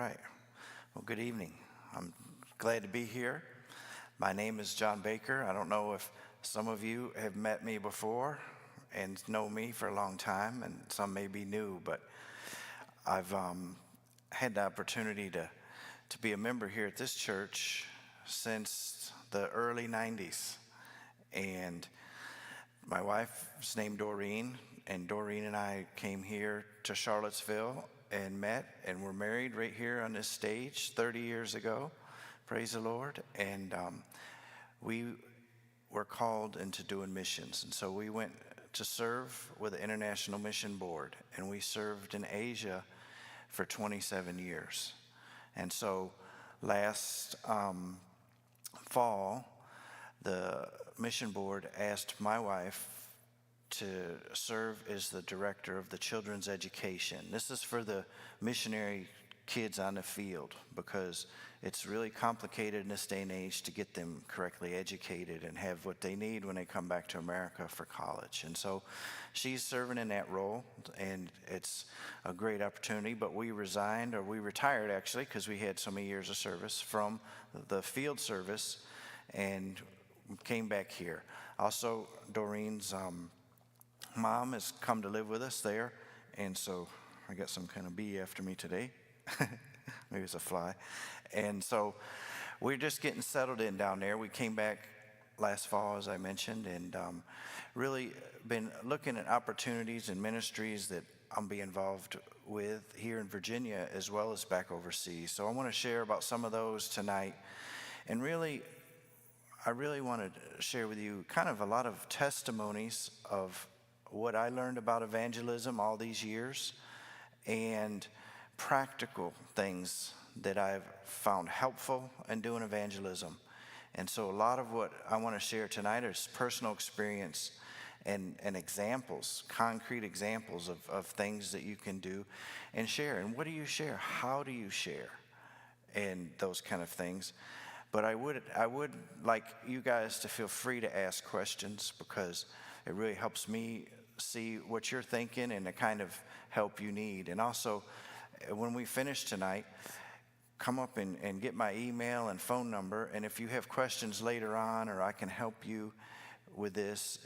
right. Well, good evening. I'm glad to be here. My name is John Baker. I don't know if some of you have met me before and know me for a long time, and some may be new, but I've had the opportunity to be a member here at this church since the early 90s. And my wife's named Doreen, and Doreen and I came here to Charlottesville and met and were married right here on this stage 30 years ago. Praise the Lord. And we were called into doing missions. And so we went to serve with the International Mission Board, and we served in Asia for 27 years. And so last fall, the mission board asked my wife to serve as the director of the children's education. This is for the missionary kids on the field, because it's really complicated in this day and age to get them correctly educated and have what they need when they come back to America for college. And so she's serving in that role, and it's a great opportunity. But we retired actually, because we had so many years of service from the field service and came back here. Also, Doreen's mom has come to live with us there, and so I got some kind of bee after me today. Maybe it's a fly. And so we're just getting settled in down there. We came back last fall, as I mentioned, and really been looking at opportunities and ministries that I'll be involved with here in Virginia as well as back overseas. So I want to share about some of those tonight. And I really want to share with you kind of a lot of testimonies of what I learned about evangelism all these years, and practical things that I've found helpful in doing evangelism. And so a lot of what I want to share tonight is personal experience and examples, concrete examples of things that you can do and share. And what do you share? How do you share? And those kind of things. But I would like you guys to feel free to ask questions, because it really helps me see what you're thinking and the kind of help you need. And also, when we finish tonight, come up and get my email and phone number. And if you have questions later on, or I can help you with this,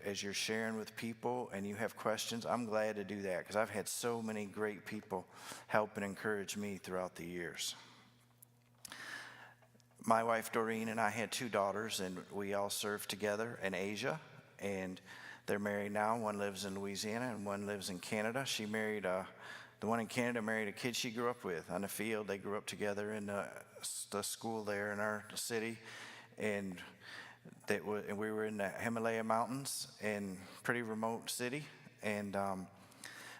as you're sharing with people and you have questions, I'm glad to do that, because I've had so many great people help and encourage me throughout the years. My wife Doreen and I had 2 daughters, and we all served together in Asia, and they're married now. One lives in Louisiana and one lives in Canada. She married, the one in Canada married a kid she grew up with on the field. They grew up together in the school there in our city, and we were in the Himalaya mountains in a pretty remote city, and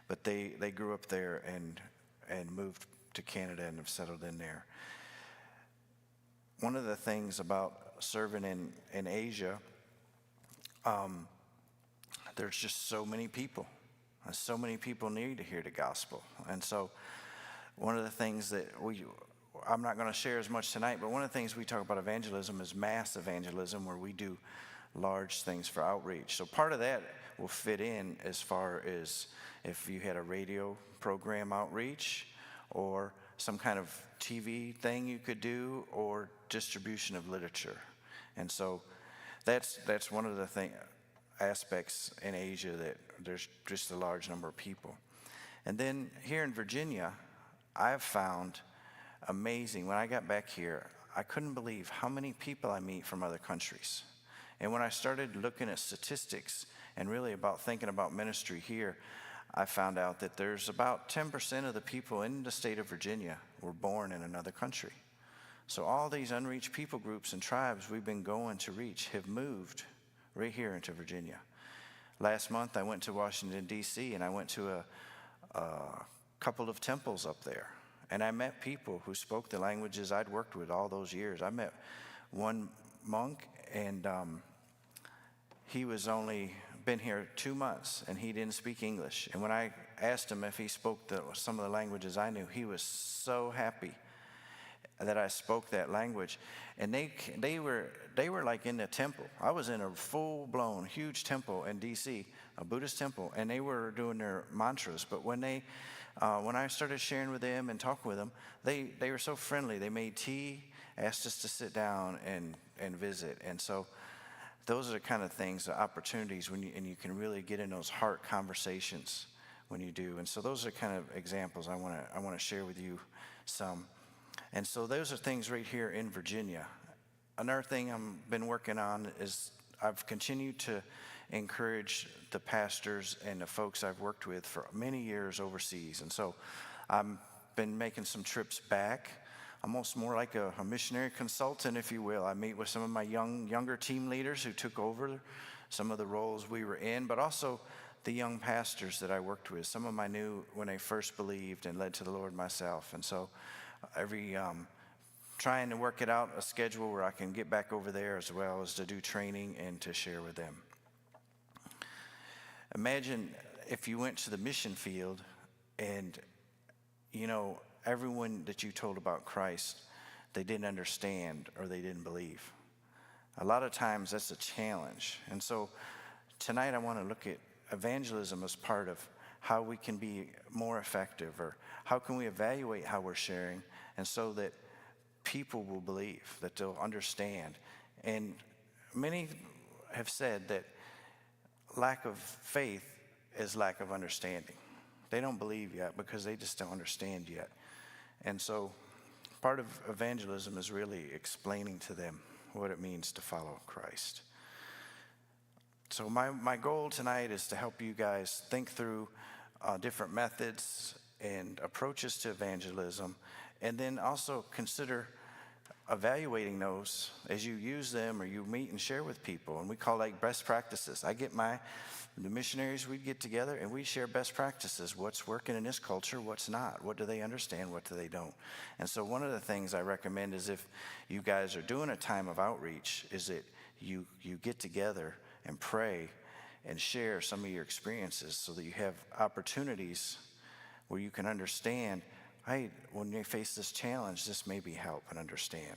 but they grew up there and moved to Canada and have settled in there. One of the things about serving in Asia, there's just so many people. And so many people need to hear the gospel. And so one of the things that I'm not going to share as much tonight, but one of the things we talk about evangelism is mass evangelism, where we do large things for outreach. So part of that will fit in as far as if you had a radio program outreach, or some kind of TV thing you could do, or distribution of literature. And so that's one of the aspects in Asia, that there's just a large number of people. And then here in Virginia, I've found amazing. When I got back here, I couldn't believe how many people I meet from other countries. And when I started looking at statistics and really about thinking about ministry here, I found out that there's about 10% of the people in the state of Virginia were born in another country. So all these unreached people groups and tribes we've been going to reach have moved right here into Virginia. Last month I went to Washington, D.C., and I went to a couple of temples up there. And I met people who spoke the languages I'd worked with all those years. I met one monk, and he was only been here 2 months, and he didn't speak English. And when I asked him if he spoke some of the languages I knew, he was so happy that I spoke that language. And they were like in the temple. I was in a full-blown huge temple in D.C., a Buddhist temple, and they were doing their mantras. But when I started sharing with them and talking with them, they were so friendly. They made tea, asked us to sit down and visit. And so those are the kind of things, the opportunities and you can really get in those heart conversations when you do. And so those are kind of examples I want to share with you some. And so those are things right here in Virginia. Another thing I've been working on is I've continued to encourage the pastors and the folks I've worked with for many years overseas. And so I've been making some trips back, almost more like a missionary consultant, if you will. I meet with some of my younger team leaders who took over some of the roles we were in, but also the young pastors that I worked with. Some of them I knew when I first believed and led to the Lord myself. And so trying to work it out, a schedule where I can get back over there as well as to do training and to share with them. Imagine if you went to the mission field and, everyone that you told about Christ, they didn't understand or they didn't believe. A lot of times that's a challenge. And so tonight I want to look at evangelism as part of how we can be more effective, or how can we evaluate how we're sharing, and so that people will believe, that they'll understand. And many have said that lack of faith is lack of understanding. They don't believe yet because they just don't understand yet. And so part of evangelism is really explaining to them what it means to follow Christ. So my goal tonight is to help you guys think through different methods and approaches to evangelism, and then also consider evaluating those as you use them or you meet and share with people. And we call like best practices. I get the missionaries, we'd get together and we share best practices. What's working in this culture, what's not? What do they understand, what do they don't? And so one of the things I recommend is, if you guys are doing a time of outreach, is that you get together and pray and share some of your experiences so that you have opportunities where you can understand, hey, when you face this challenge, this may be help and understand.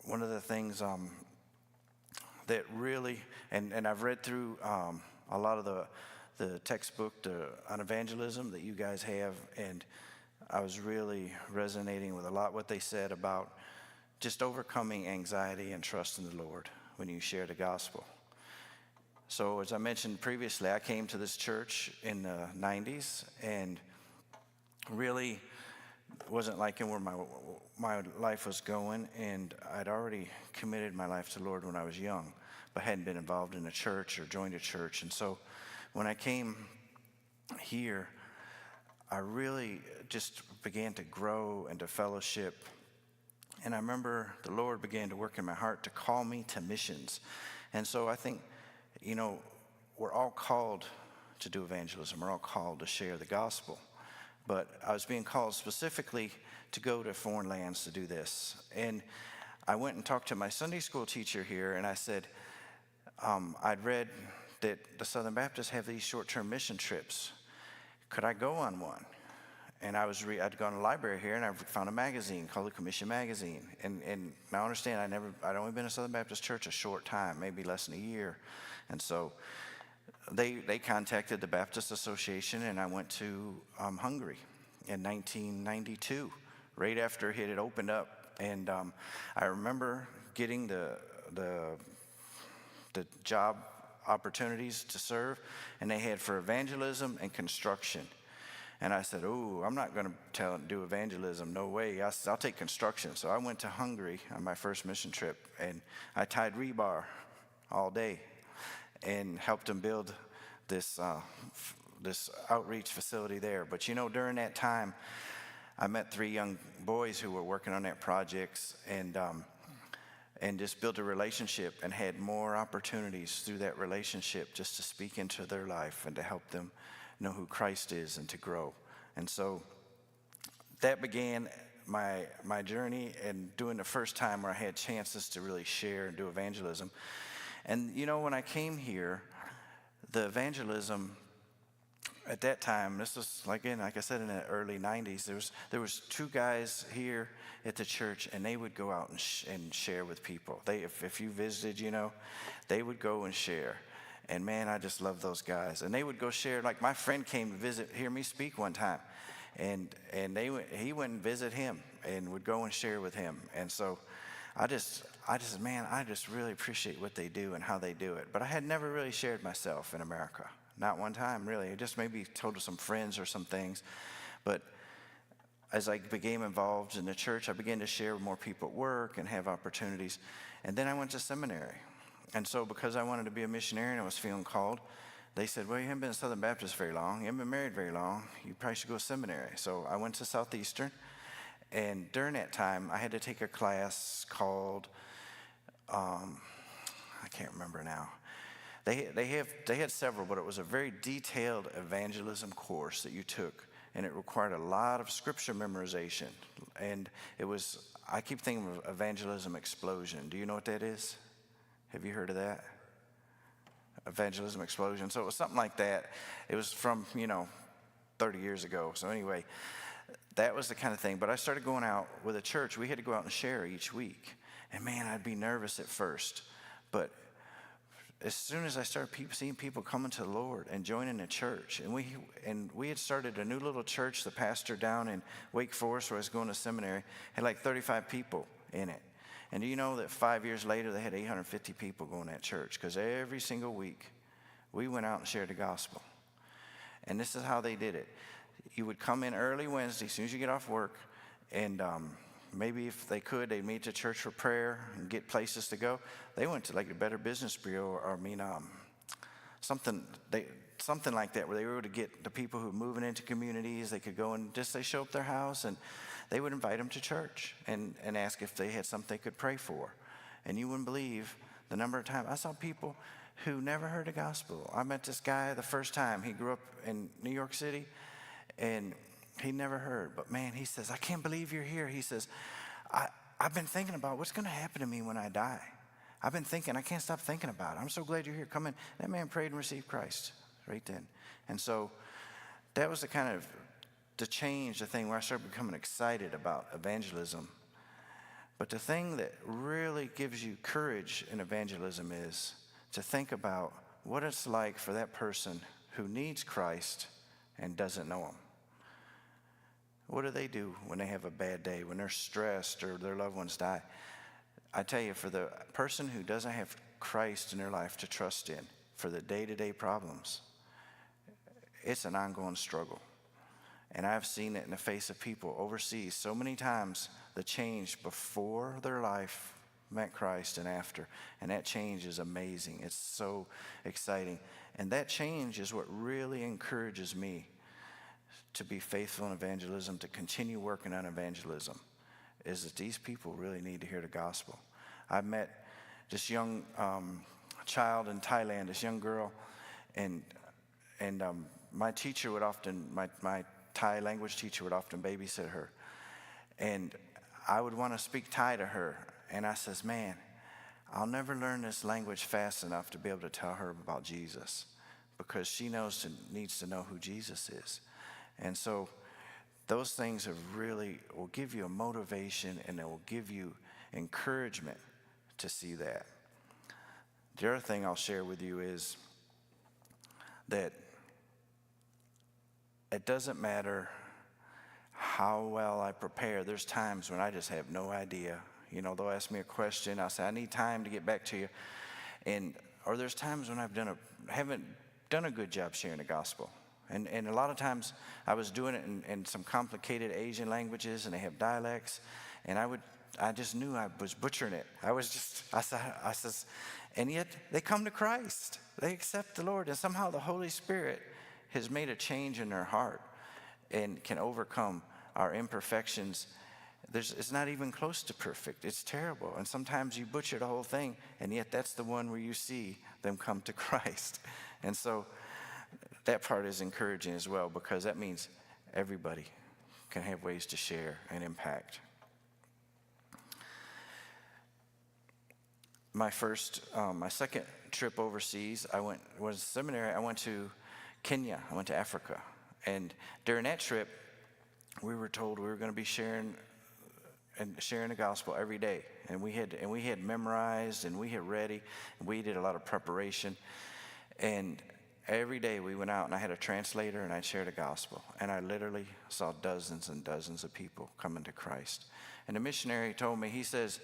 One of the things that really, and I've read through a lot of the textbook on evangelism that you guys have, and I was really resonating with a lot what they said about just overcoming anxiety and trust in the Lord when you share the gospel. So as I mentioned previously, I came to this church in the 90s and really wasn't liking where my life was going, and I'd already committed my life to the Lord when I was young, but hadn't been involved in a church or joined a church. And so when I came here, I really just began to grow and to fellowship. And I remember the Lord began to work in my heart to call me to missions. And so I think, we're all called to do evangelism. We're all called to share the gospel. But I was being called specifically to go to foreign lands to do this. And I went and talked to my Sunday school teacher here, and I said, I'd read that the Southern Baptists have these short-term mission trips. Could I go on one? And I'd gone to the library here, and I found a magazine called the Commission Magazine. And now I understand I'd only been in a Southern Baptist church a short time, maybe less than a year. And so they contacted the Baptist Association, and I went to Hungary in 1992, right after it had opened up. And I remember getting the job opportunities to serve, and they had for evangelism and construction. And I said, I'm not going to do evangelism. No way. I'll take construction. So I went to Hungary on my first mission trip, and I tied rebar all day and helped them build this outreach facility there. But during that time, I met 3 young boys who were working on that projects, and just built a relationship and had more opportunities through that relationship just to speak into their life and to help them know who Christ is and to grow. And so that began my journey, and doing the first time where I had chances to really share and do evangelism. And when I came here, the evangelism at that time, this was again, like I said, in the early '90s. There was two guys here at the church, and they would go out and share with people. If you visited, they would go and share. And man, I just love those guys. And they would go share. Like my friend came to hear me speak one time, and he went and visit him and would go and share with him. And so I just really appreciate what they do and how they do it. But I had never really shared myself in America. Not one time, really. I just maybe told some friends or some things. But as I became involved in the church, I began to share with more people at work and have opportunities. And then I went to seminary. And so because I wanted to be a missionary and I was feeling called, they said, well, you haven't been a Southern Baptist very long. You haven't been married very long. You probably should go to seminary. So I went to Southeastern. And during that time, I had to take a class called, I can't remember now. They had several, but it was a very detailed evangelism course that you took, and it required a lot of scripture memorization. And I keep thinking of Evangelism Explosion. Do you know what that is? Have you heard of that? Evangelism Explosion. So it was something like that. It was from, 30 years ago. So anyway, that was the kind of thing. But I started going out with a church. We had to go out and share each week. And man, I'd be nervous at first. But as soon as I started seeing people coming to the Lord and joining the church, and we had started a new little church. The pastor down in Wake Forest, where I was going to seminary, had like 35 people in it. And do you know that 5 years later they had 850 people going to that church? Because every single week we went out and shared the gospel. And this is how they did it. You would come in early Wednesday, as soon as you get off work, and maybe if they could, they'd meet at church for prayer and get places to go. They went to like the Better Business Bureau, something like that, where they were able to get the people who were moving into communities. They could go and they show up their house, and they would invite them to church and ask if they had something they could pray for. And you wouldn't believe the number of times I saw people who never heard the gospel. I met this guy the first time. He grew up in New York City, and he never heard. But man, he says, I can't believe you're here. He says, I've been thinking about what's going to happen to me when I die. I can't stop thinking about it. I'm so glad you're here. Come in. That man prayed and received Christ right then. And so that was the change, the thing where I started becoming excited about evangelism. But the thing that really gives you courage in evangelism is to think about what it's like for that person who needs Christ and doesn't know him. What do they do when they have a bad day, when they're stressed or their loved ones die? I tell you, for the person who doesn't have Christ in their life to trust in, for the day-to-day problems, it's an ongoing struggle. And I've seen it in the face of people overseas so many times, the change before their life met Christ and after. And that change is amazing. It's so exciting. And that change is what really encourages me to be faithful in evangelism, to continue working on evangelism, is that these people really need to hear the gospel. I've met this young child in Thailand, this young girl, and my teacher would often, my Thai language teacher would often babysit her. And I would want to speak Thai to her. And I says, man, I'll never learn this language fast enough to be able to tell her about Jesus, because she needs to know who Jesus is. And so those things will give you a motivation, and it will give you encouragement to see that. The other thing I'll share with you is that it doesn't matter how well I prepare. There's times when I just have no idea. They'll ask me a question. I'll say, I need time to get back to you. Or there's times when I haven't done a good job sharing the gospel. And a lot of times I was doing it in some complicated Asian languages, and they have dialects, and I just knew I was butchering it. I says, and yet they come to Christ. They accept the Lord, and somehow the Holy Spirit has made a change in their heart and can overcome our imperfections. It's not even close to perfect. It's terrible. And sometimes you butcher the whole thing, and yet that's the one where you see them come to Christ. And so that part is encouraging as well, because that means everybody can have ways to share and impact. My second trip overseas, was seminary. I went to Kenya. I went to Africa. And during that trip, we were told we were going to be sharing the gospel every day. And we had memorized, and we had ready, and we did a lot of preparation. And every day we went out, and I had a translator, and I'd share the gospel. And I literally saw dozens and dozens of people coming to Christ. And the missionary told me, he says,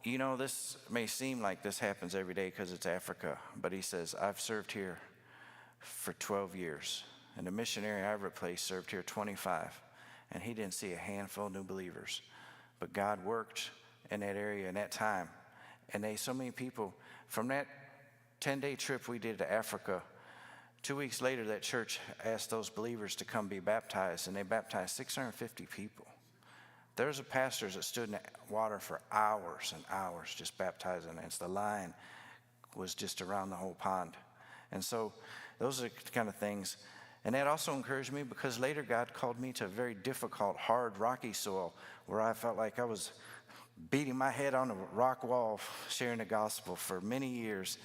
you know, this may seem like this happens every day because it's Africa, but he says, I've served here for 12 years. And the missionary I replaced served here 25. And he didn't see a handful of new believers. But God worked in that area in that time. And so many people, from that 10-day trip we did to Africa, 2 weeks later, that church asked those believers to come be baptized, and they baptized 650 people. There's a pastors that stood in the water for hours and hours just baptizing, and the line was just around the whole pond. And so those are the kind of things. And that also encouraged me because later God called me to a very difficult, hard, rocky soil where I felt like I was beating my head on a rock wall sharing the gospel for many years.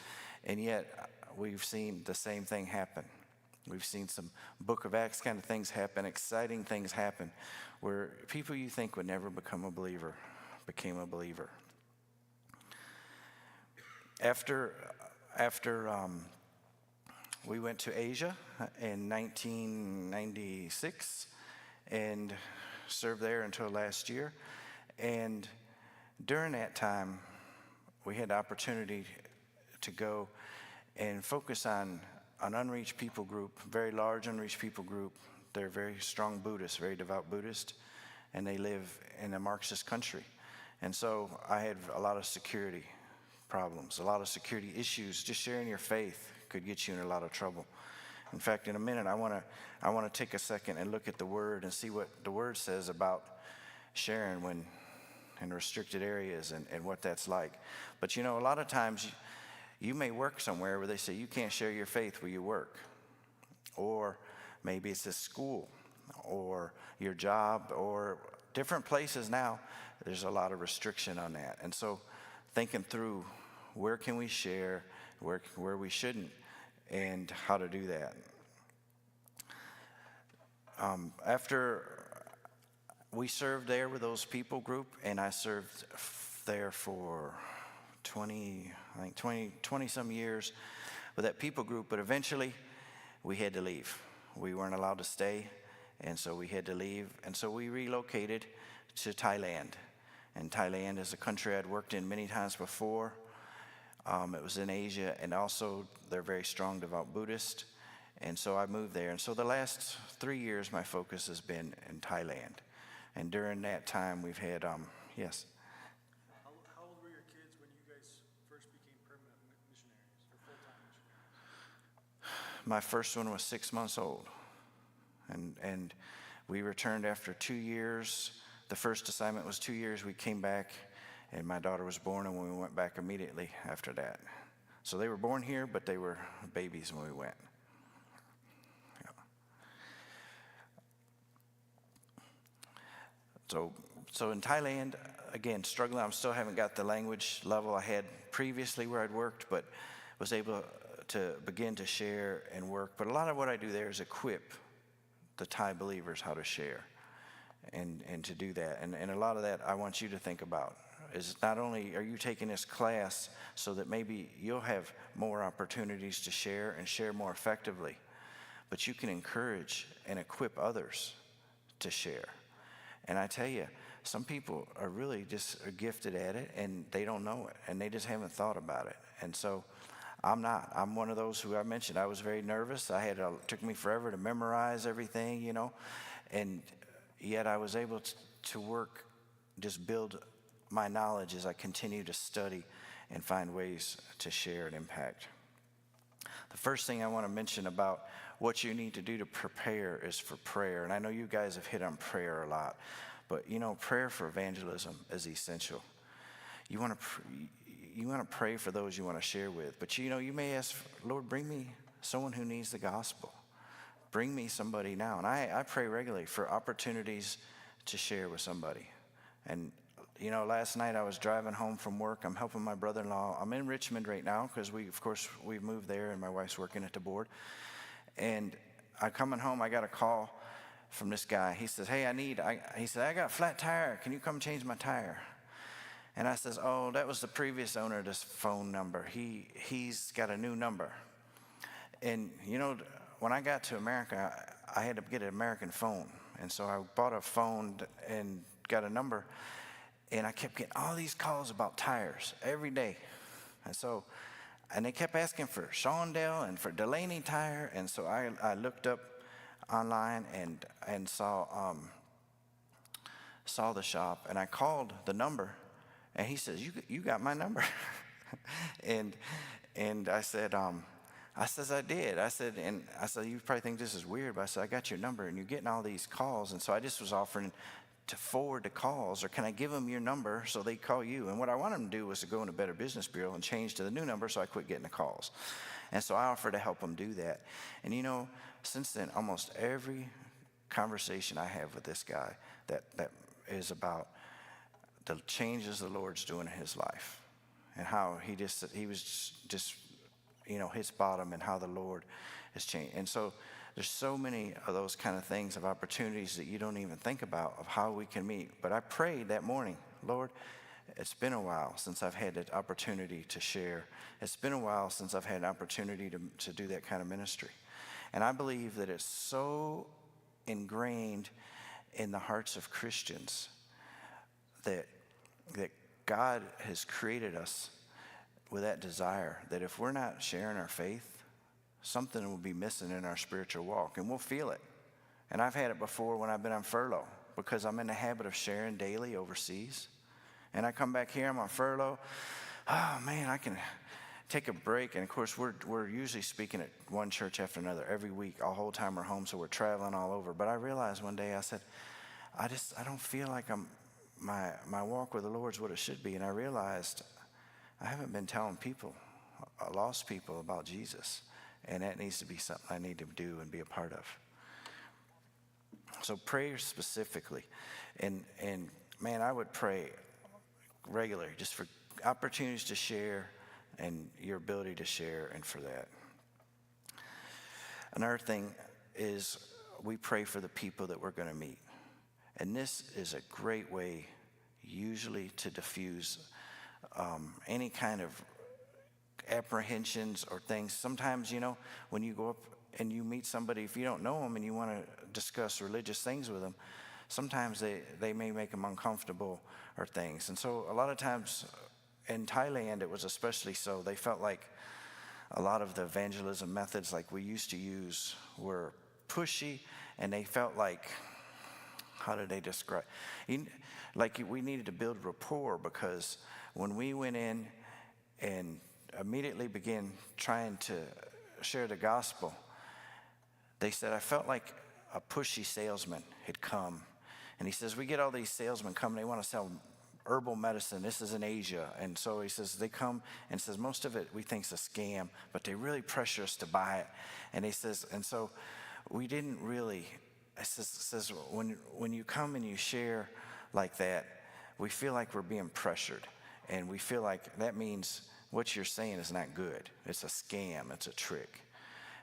And yet we've seen the same thing happen. We've seen some Book of Acts kind of things happen, exciting things happen, where people you think would never become a believer became a believer. After we went to Asia in 1996 and served there until last year. And during that time, we had the opportunity to go and focus on an unreached people group, very large unreached people group. They're very strong Buddhists, very devout Buddhist, and they live in a Marxist country. And so I had a lot of security problems, a lot of security issues. Just sharing your faith could get you in a lot of trouble. In fact, in a minute, I want to take a second and look at the Word and see what the Word says about sharing when in restricted areas and what that's like. But you know, a lot of times you may work somewhere where they say you can't share your faith where you work. Or maybe it's a school or your job or different places now. There's a lot of restriction on that. And so thinking through where can we share, where we shouldn't, and how to do that. After we served there with those people group, and I served there for 20 some years with that people group, but eventually we had to leave. We weren't allowed to stay, and so we had to leave. And so we relocated to Thailand. And Thailand is a country I'd worked in many times before. It was in Asia, and also they're very strong devout Buddhist. And so I moved there. And so the last 3 years, my focus has been in Thailand. And during that time, we've had, yes? How old were your kids when you guys first became permanent missionaries or full-time missionaries? My first one was 6 months old. And we returned after 2 years. The first assignment was 2 years. We came back, and my daughter was born, and we went back immediately after that. So they were born here, but they were babies when we went. Yeah. So in Thailand, again, struggling. I still haven't got the language level I had previously where I'd worked, but was able to begin to share and work. But a lot of what I do there is equip the Thai believers how to share and to do that. And a lot of that I want you to think about. Is not only are you taking this class so that maybe you'll have more opportunities to share and share more effectively, but you can encourage and equip others to share. And I tell you, some people are really just gifted at it and they don't know it and they just haven't thought about it. And so I'm not. I'm one of those who I mentioned. I was very nervous. It took me forever to memorize everything, you know, and yet I was able to work, just build my knowledge as I continue to study and find ways to share and impact. The first thing I want to mention about what you need to do to prepare is for prayer. And I know you guys have hit on prayer a lot, but you know, prayer for evangelism is essential. You want to pray for those you want to share with, but you know, you may ask, Lord, bring me someone who needs the gospel. Bring me somebody now. And I pray regularly for opportunities to share with somebody. And you know, last night I was driving home from work. I'm helping my brother-in-law. I'm in Richmond right now because we've moved there, and my wife's working at the board. And I'm coming home, I got a call from this guy. He says, hey, he said, I got a flat tire. Can you come change my tire? And I says, oh, that was the previous owner of this phone number. He's got a new number. And, you know, when I got to America, I had to get an American phone. And so I bought a phone and got a number. And I kept getting all these calls about tires every day. And they kept asking for Shawndale and for Delaney Tire. And so I looked up online and saw the shop. And I called the number. And he says, you got my number? and I said, I did. I said, you probably think this is weird, but I said, I got your number, and you're getting all these calls. And so I just was offering to forward the calls, or can I give them your number so they call you? And what I wanted them to do was to go in a Better Business Bureau and change to the new number so I quit getting the calls. And so I offered to help them do that. And you know, since then, almost every conversation I have with this guy that is about the changes the Lord's doing in his life, and how he was just you know, his bottom, and how the Lord has changed. And so there's so many of those kind of things, of opportunities that you don't even think about, of how we can meet. But I prayed that morning, Lord, it's been a while since I've had that opportunity to share. It's been a while since I've had an opportunity to do that kind of ministry. And I believe that it's so ingrained in the hearts of Christians that God has created us with that desire, that if we're not sharing our faith, something will be missing in our spiritual walk, and we'll feel it. And I've had it before when I've been on furlough, because I'm in the habit of sharing daily overseas. And I come back here, I'm on furlough. Oh man, I can take a break. And of course, we're usually speaking at one church after another every week, all whole time we're home, so we're traveling all over. But I realized one day, I said, I don't feel like my walk with the Lord's what it should be. And I realized I haven't been telling lost people about Jesus. And that needs to be something I need to do and be a part of. So prayer specifically. And man, I would pray regularly just for opportunities to share and your ability to share, and for that. Another thing is we pray for the people that we're going to meet. And this is a great way usually to diffuse any kind of apprehensions or things. Sometimes, you know, when you go up and you meet somebody, if you don't know them and you want to discuss religious things with them, sometimes they may make them uncomfortable or things. And so a lot of times in Thailand, it was especially so. They felt like a lot of the evangelism methods like we used to use were pushy, and they felt like, how did they describe? Like we needed to build rapport, because when we went in and immediately began trying to share the gospel, they said, I felt like a pushy salesman had come. And he says, we get all these salesmen coming, they want to sell herbal medicine. This is in Asia. And so he says, they come and says, most of it we think is a scam, but they really pressure us to buy it. And he says, and so we didn't really, it says when you come and you share like that, we feel like we're being pressured. And we feel like that means what you're saying is not good. It's a scam. It's a trick.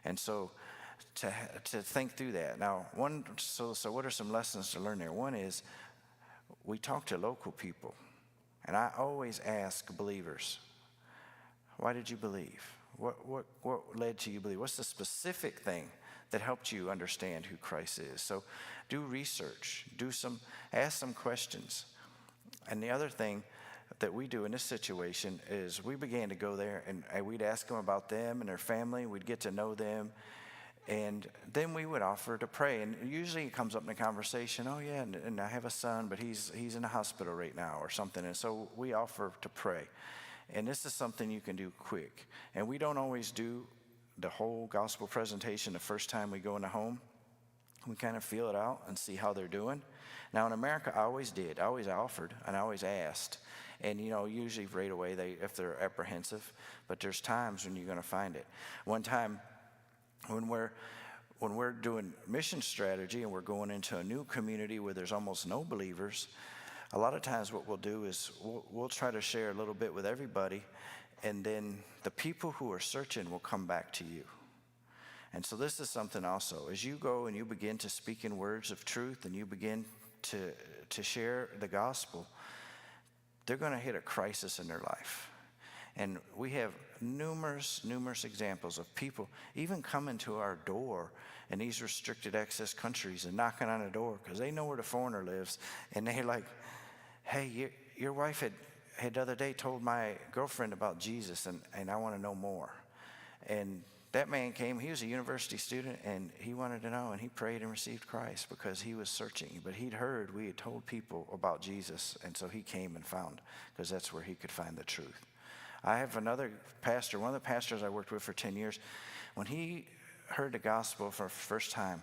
And so to think through that. Now, so what are some lessons to learn there? One is we talk to local people. And I always ask believers, why did you believe? What led to you believe? What's the specific thing that helped you understand who Christ is? So do research. Ask some questions. And the other thing that we do in this situation is we began to go there and we'd ask them about them and their family. We'd get to know them. And then we would offer to pray. And usually it comes up in the conversation, oh yeah, and I have a son, but he's in the hospital right now or something. And so we offer to pray. And this is something you can do quick. And we don't always do the whole gospel presentation the first time we go in the home. We kind of feel it out and see how they're doing. Now in America, I always did. I always offered and I always asked. And you know, usually right away, if they're apprehensive, but there's times when you're going to find it. One time, when we're doing mission strategy and we're going into a new community where there's almost no believers, a lot of times what we'll do is we'll try to share a little bit with everybody, and then the people who are searching will come back to you. And so this is something also, as you go and you begin to speak in words of truth and you begin to share the gospel, they're going to hit a crisis in their life. And we have numerous examples of people even coming to our door in these restricted access countries and knocking on the door because they know where the foreigner lives. And they're like, hey, your wife had the other day told my girlfriend about Jesus, and I want to know more. And that man came, he was a university student, and he wanted to know, and he prayed and received Christ because he was searching. But he'd heard we had told people about Jesus, and so he came and found, because that's where he could find the truth. I have another pastor, one of the pastors I worked with for 10 years, when he heard the gospel for the first time,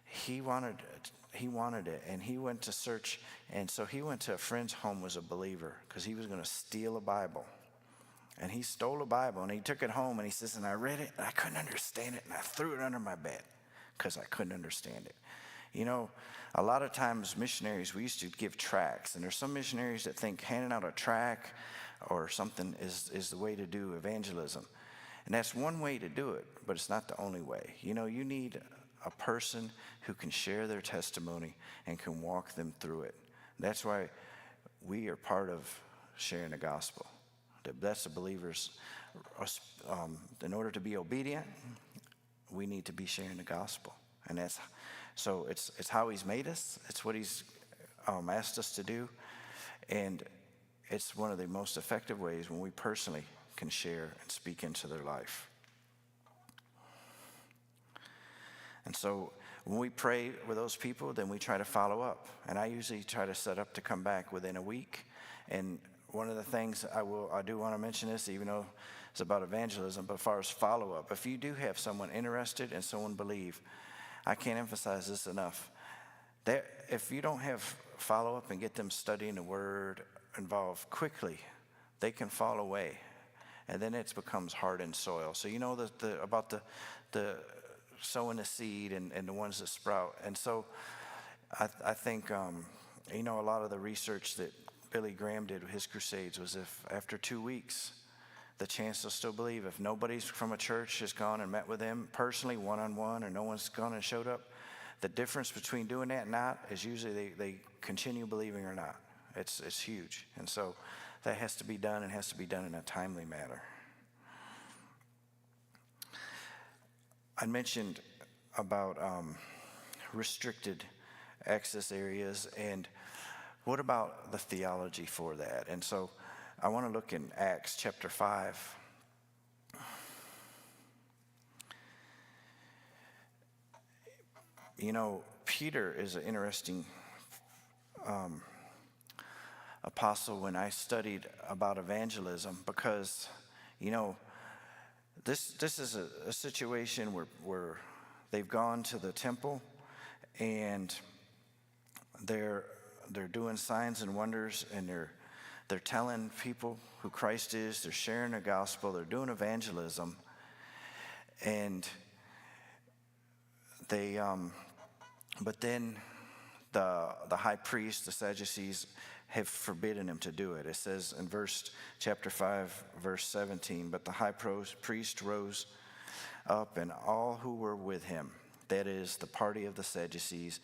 he wanted it, and he went to search, and so he went to a friend's home, was a believer, because he was going to steal a Bible. And he stole a Bible, and he took it home, and he says, and I read it, and I couldn't understand it, and I threw it under my bed because I couldn't understand it. You know, a lot of times missionaries, we used to give tracts, and there's some missionaries that think handing out a tract or something is the way to do evangelism. And that's one way to do it, but it's not the only way. You know, you need a person who can share their testimony and can walk them through it. That's why we are part of sharing the gospel. That's the believers. In order to be obedient, we need to be sharing the gospel. And it's how he's made us. It's what he's asked us to do. And it's one of the most effective ways when we personally can share and speak into their life. And so when we pray with those people, then we try to follow up. And I usually try to set up to come back within a week. And one of the things I do want to mention this, even though it's about evangelism, but as far as follow-up, if you do have someone interested and someone believe, I can't emphasize this enough, that if you don't have follow-up and get them studying the Word involved quickly, they can fall away, and then it becomes hardened soil. So you know about the sowing the seed and the ones that sprout. And so I think, a lot of the research that Billy Graham did with his crusades was if after 2 weeks, the chance they'll still believe. If nobody's from a church has gone and met with them personally, one-on-one, or no one's gone and showed up, the difference between doing that and not is usually they continue believing or not. It's huge. And so that has to be done, and has to be done in a timely manner. I mentioned about restricted access areas, and what about the theology for that? And so I want to look in Acts chapter 5. You know, Peter is an interesting apostle when I studied about evangelism, because, this is a situation where they've gone to the temple, and they're doing signs and wonders, and they're telling people who Christ is. They're sharing the gospel. They're doing evangelism, and they. But then the high priest, the Sadducees, have forbidden him to do it. It says in chapter 5, verse 17, but the high priest rose up, and all who were with him, that is, the party of the Sadducees,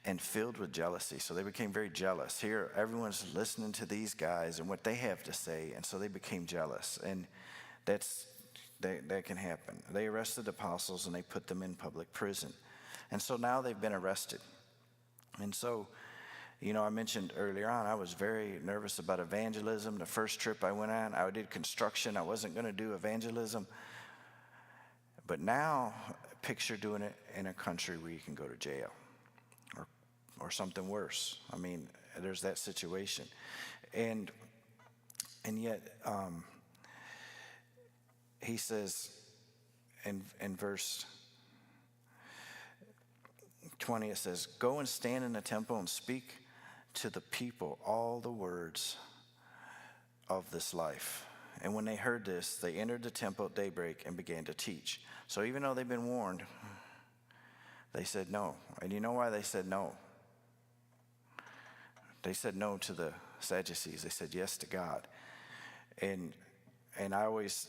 and filled with jealousy. So they became very jealous. Here, everyone's listening to these guys and what they have to say, and so they became jealous. And that can happen. They arrested the apostles, and they put them in public prison. And so now they've been arrested. And so, I mentioned earlier on, I was very nervous about evangelism. The first trip I went on, I did construction. I wasn't going to do evangelism. But now, picture doing it in a country where you can go to jail or something worse. I mean, there's that situation. And yet, he says in verse 20, it says, go and stand in the temple and speak to the people all the words of this life. And when they heard this, they entered the temple at daybreak and began to teach. So even though they've been warned, they said no. And you know why they said no? they said no to the Sadducees. They said yes to God. And I always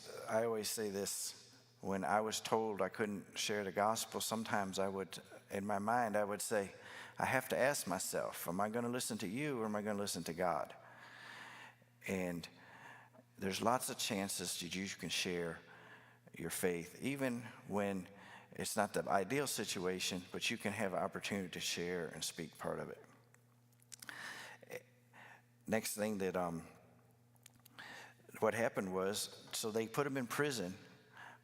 say this, when I was told I couldn't share the gospel, sometimes I would, in my mind, I would say, I have to ask myself, am I going to listen to you or am I going to listen to God? And there's lots of chances that you can share your faith, even when it's not the ideal situation, but you can have an opportunity to share and speak part of it. Next thing that what happened was, so they put him in prison,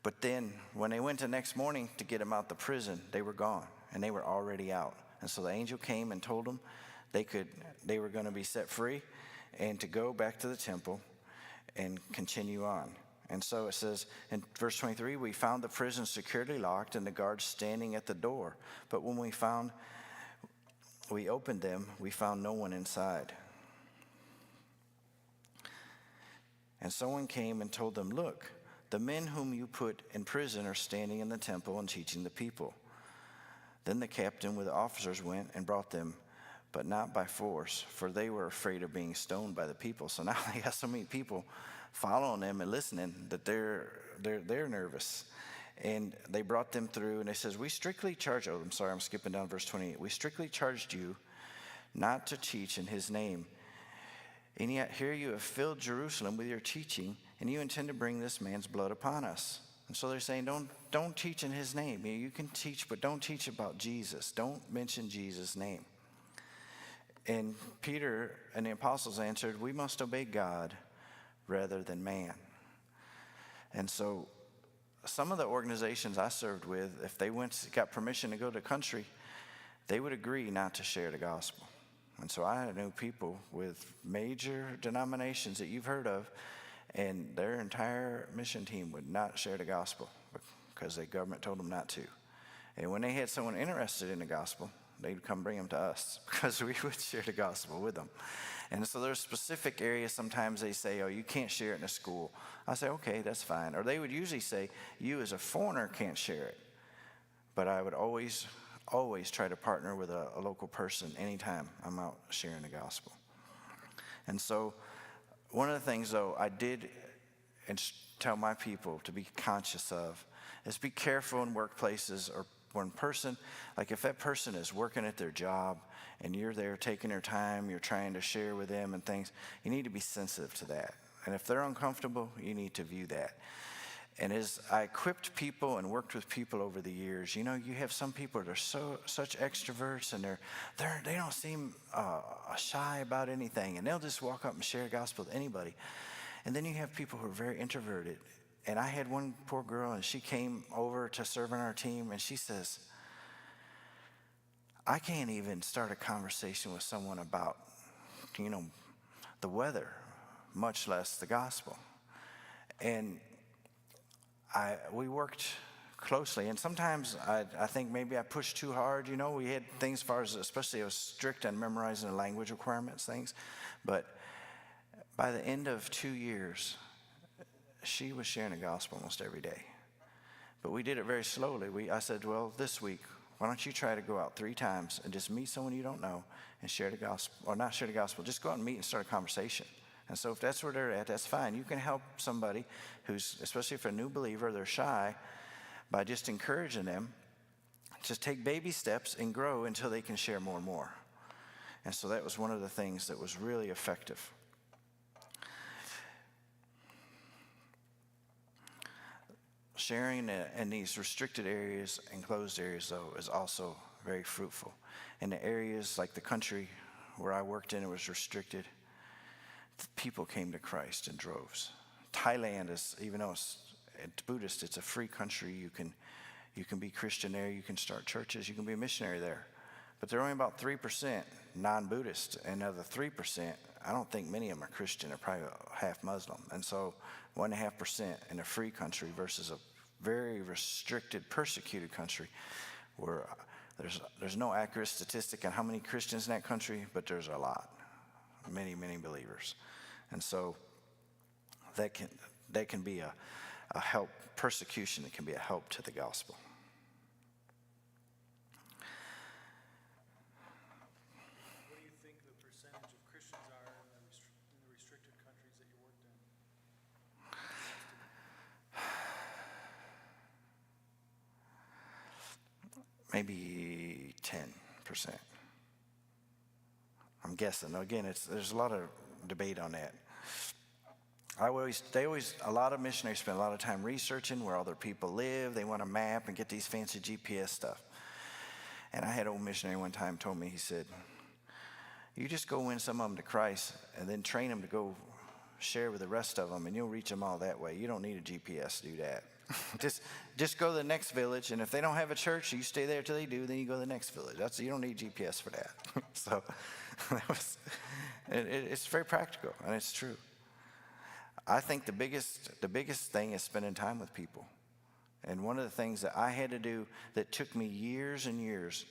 but then when they went the next morning to get him out the prison, they were gone, and they were already out. And so the angel came and told them they were going to be set free and to go back to the temple and continue on. And so it says in verse 23, we found the prison securely locked and the guards standing at the door. But when we opened them, we found no one inside. And someone came and told them, look, the men whom you put in prison are standing in the temple and teaching the people. Then the captain with the officers went and brought them, but not by force, for they were afraid of being stoned by the people. So now they got so many people following them and listening that they're nervous. And they brought them through, and it says, I'm skipping down verse 28. We strictly charged you not to teach in his name. And yet here you have filled Jerusalem with your teaching, and you intend to bring this man's blood upon us. And so they're saying, don't teach in his name. You can teach, but don't teach about Jesus. Don't mention Jesus' name. And Peter and the apostles answered, we must obey God rather than man. And so some of the organizations I served with, if they got permission to go to the country, they would agree not to share the gospel. And so I knew people with major denominations that you've heard of, and their entire mission team would not share the gospel because the government told them not to. And when they had someone interested in the gospel, they'd come bring them to us because we would share the gospel with them. And so there's specific areas sometimes they say, oh, you can't share it in a school. I say, okay, that's fine. Or they would usually say, you as a foreigner can't share it. But I would always try to partner with a local person anytime I'm out sharing the gospel. And so one of the things, though, I did tell my people to be conscious of is be careful in workplaces or one person, like if that person is working at their job and you're there taking their time, you're trying to share with them and things, you need to be sensitive to that. And if they're uncomfortable, you need to view that. And as I equipped people and worked with people over the years, you have some people that are such extroverts, and they don't seem shy about anything, and they'll just walk up and share the gospel with anybody. And then you have people who are very introverted. And I had one poor girl, and she came over to serve on our team, and she says, I can't even start a conversation with someone about, the weather, much less the gospel. And we worked closely, and sometimes I think maybe I pushed too hard. We had things as far as, especially I was strict on memorizing the language requirements, things. But by the end of 2 years, she was sharing the gospel almost every day. But we did it very slowly. I said, well, this week, why don't you try to go out 3 times and just meet someone you don't know and share the gospel, or not share the gospel, just go out and meet and start a conversation. And so if that's where they're at, that's fine. You can help somebody who's, especially if they're a new believer, they're shy, by just encouraging them. Just take baby steps and grow until they can share more and more. And so that was one of the things that was really effective. Sharing in these restricted areas and closed areas, though, is also very fruitful. In the areas like the country where I worked in, it was restricted. People came to Christ in droves. Thailand is, even though it's Buddhist, it's a free country. You can be Christian there. You can start churches. You can be a missionary there. But there are only about 3% non-Buddhist, and of the 3%, I don't think many of them are Christian. They're probably half Muslim. And so 1.5% in a free country versus a very restricted, persecuted country where there's no accurate statistic on how many Christians in that country, but there's a lot, many, many believers. And so that can be a help. Persecution, it can be a help to the gospel. What do you think the percentage of maybe 10%. I'm guessing. Again, there's a lot of debate on that. A lot of missionaries spend a lot of time researching where other people live. They want a map and get these fancy GPS stuff. And I had an old missionary one time told me, he said, you just go win some of them to Christ and then train them to go share with the rest of them, and you'll reach them all that way. You don't need a GPS to do that. just go to the next village, and if they don't have a church, you stay there till they do, then you go to the next village. You don't need GPS for that. So it's very practical, and it's true. I think the biggest thing is spending time with people. And one of the things that I had to do that took me years and years